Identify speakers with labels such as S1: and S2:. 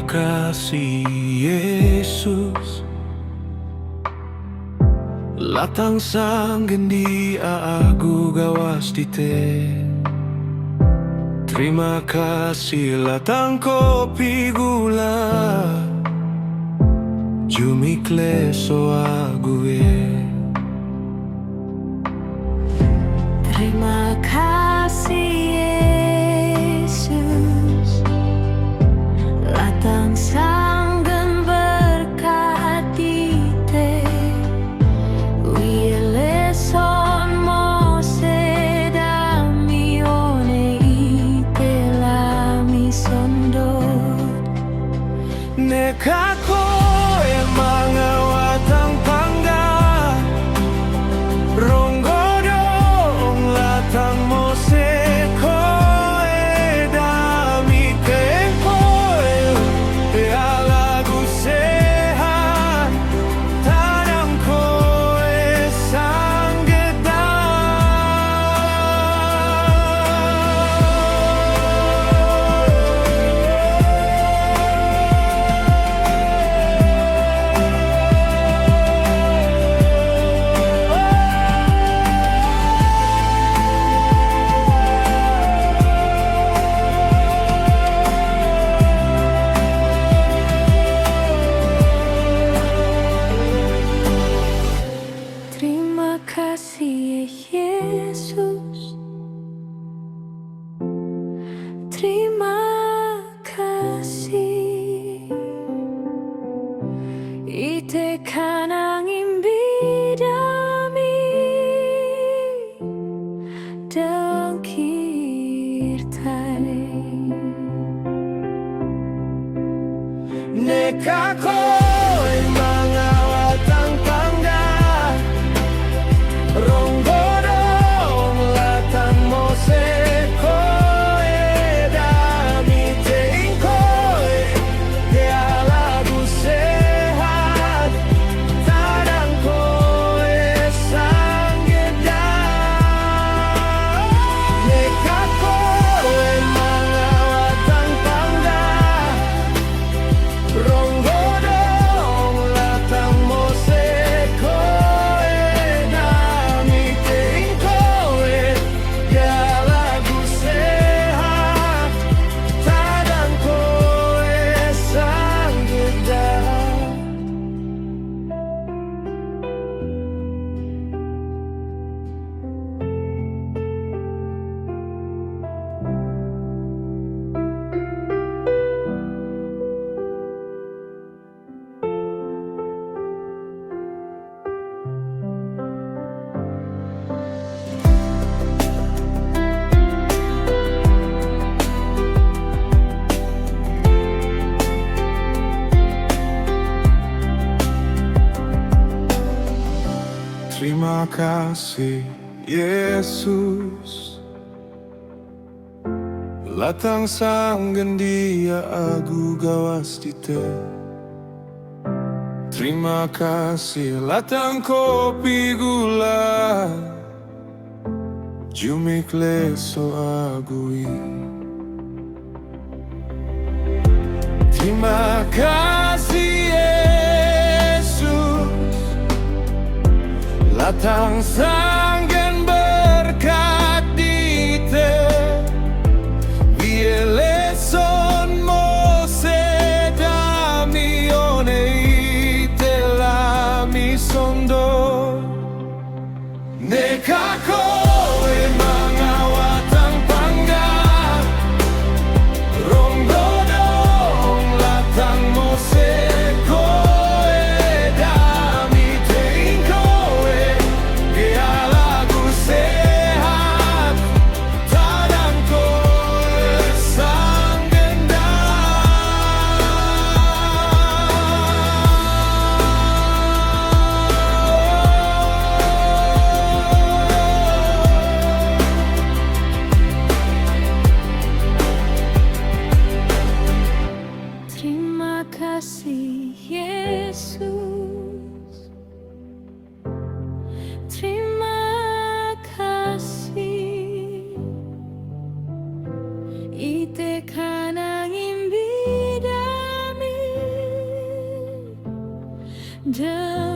S1: kasih Yesus, latang sanggendi aku gawas dite. Terima kasih latang kopi gula, jumikle so ague.
S2: Terima kasih Yesus, latang sanggen berkati te. Wile son mo sedami one ite lami sondo.
S1: Nekako emang awatang pangga, ronggodong latang moseko edami tempo ya lagu sehat tadang koe sanggeda.
S2: Terima kasih Yesus, terima kasih. Ite kanang imbidami dengkirtai.
S1: Nekako emang awatang pangga, ronggodong latang moseko edami teingkoe ya lagu sehat tadang koe sanggeda. Nekako emang awatang pangga, ronggodong latang moseko edami teingkoe ya lagu sehat tadang koe sanggeda. Terima kasih Yesus, latang sanggendi aku gawas dite. Terima kasih latang kopi gula, jumikle so agui. Terima kasih Yesus, latang sanggen berkat dite. Viele son mo sedami one ite lami sondo. Nekako emang awatang pangga, ronggodong latang moseko edami teingkoe ya lagu sehat tadang koe sanggenda.
S2: Terima kasih Yesus, terima kasih. Ite kanang imbidami demi